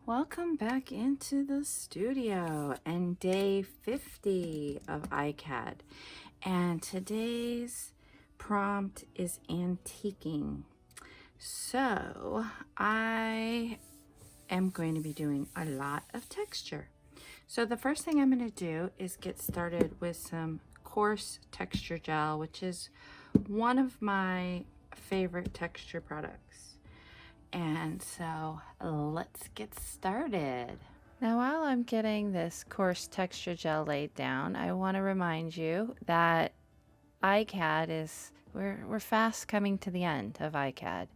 Welcome back into the studio and day 50 of ICAD. And today's prompt is antiquing. So I am going to be doing a lot of texture. So the first thing I'm going to do is get started with some coarse texture gel, which is one of my favorite texture products. And so let's get started. Now, while I'm getting this coarse texture gel laid down, I want to remind you that ICAD is, we're fast coming to the end of ICAD.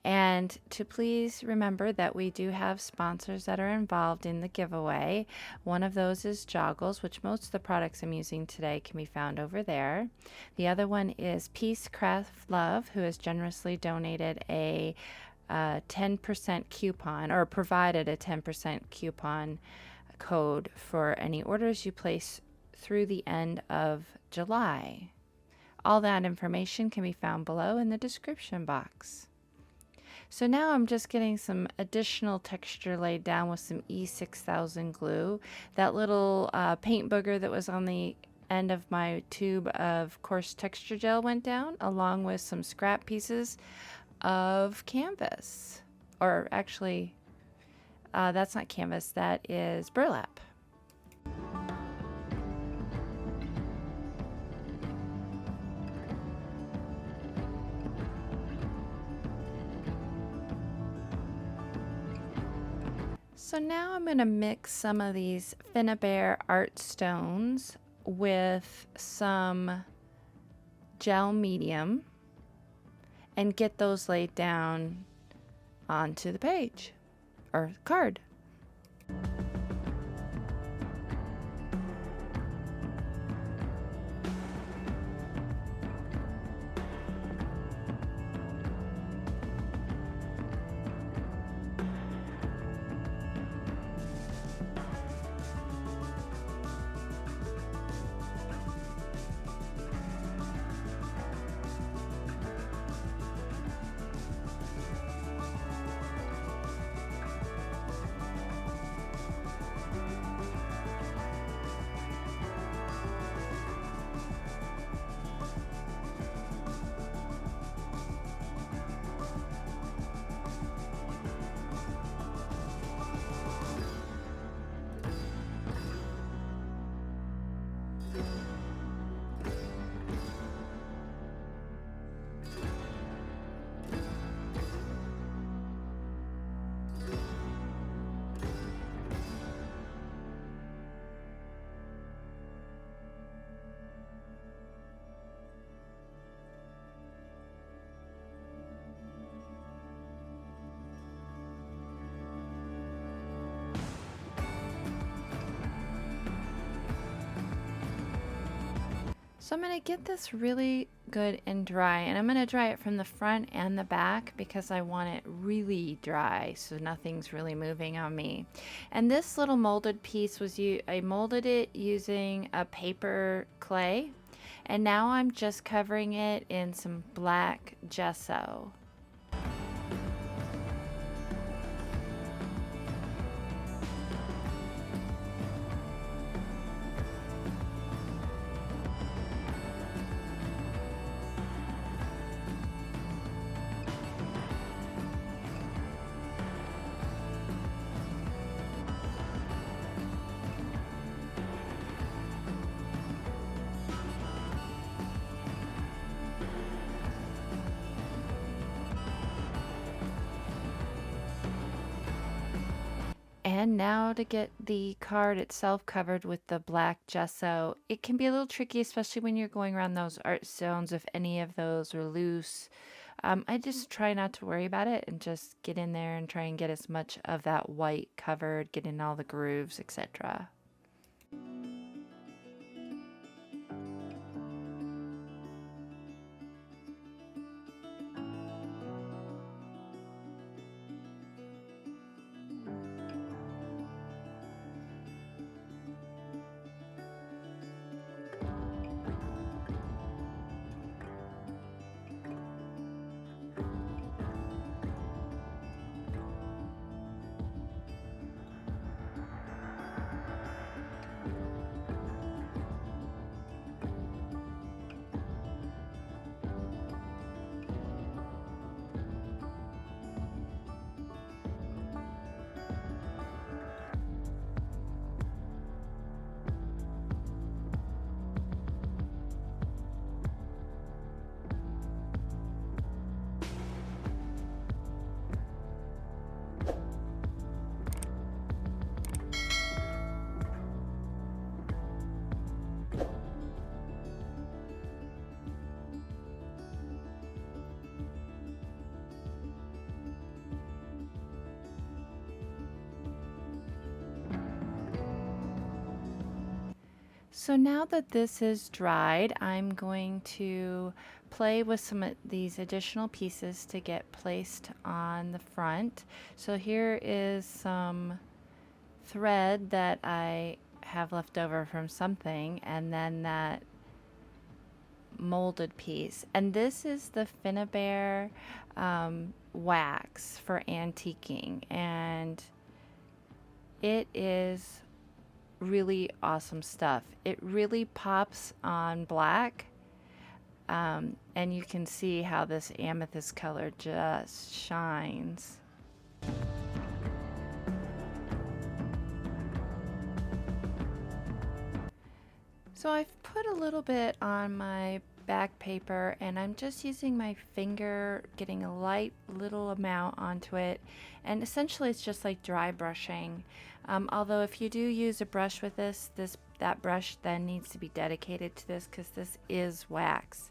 And to please remember that we do have sponsors that are involved in the giveaway. One of those is Joggles, which most of the products I'm using today can be found over there. The other one is Peace Craft Love, who has generously donated a 10% coupon, or provided a 10% coupon code for any orders you place through the end of July. All that information can be found below in the description box. So now I'm just getting some additional texture laid down with some E6000 glue. That little paint booger that was on the end of my tube of coarse texture gel went down, along with some scrap pieces of canvas, or actually that's not canvas, that is burlap. So now I'm going to mix some of these Fickett art stones with some gel medium and get those laid down onto the page or card. So I'm going to get this really good and dry, and I'm going to dry it from the front and the back because I want it really dry so nothing's really moving on me. And this little molded piece was I molded it using a paper clay, and now I'm just covering it in some black gesso. And now to get the card itself covered with the black gesso. It can be a little tricky, especially when you're going around those art stones, if any of those are loose. I just try not to worry about it and just get in there and try and get as much of that white covered, get in all the grooves, etc. So now that this is dried, I'm going to play with some of these additional pieces to get placed on the front. So here is some thread that I have left over from something, and then that molded piece. And this is the Finnabair wax for antiquing, and it is really awesome stuff. It really pops on black, and you can see how this amethyst color just shines. So I've put a little bit on my back paper, and I'm just using my finger, getting a light little amount onto it, and essentially it's just like dry brushing. Although if you do use a brush with that brush then needs to be dedicated to this, because this is wax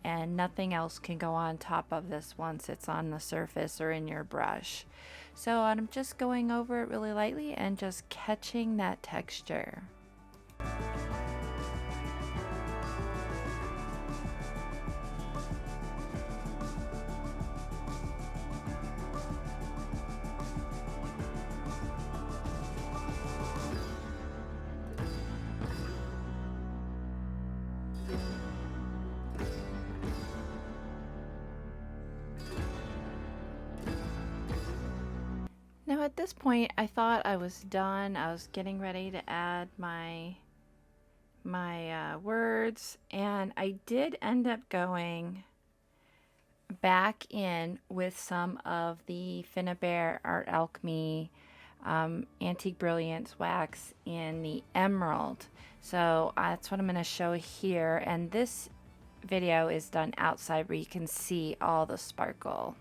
and nothing else can go on top of this once it's on the surface or in your brush. So I'm just going over it really lightly and just catching that texture. Now at this point, I thought I was done. I was getting ready to add my words, and I did end up going back in with some of the Finnabair Art Alchemy Antique Brilliance wax in the emerald. So that's what I'm going to show here, and this video is done outside where you can see all the sparkle.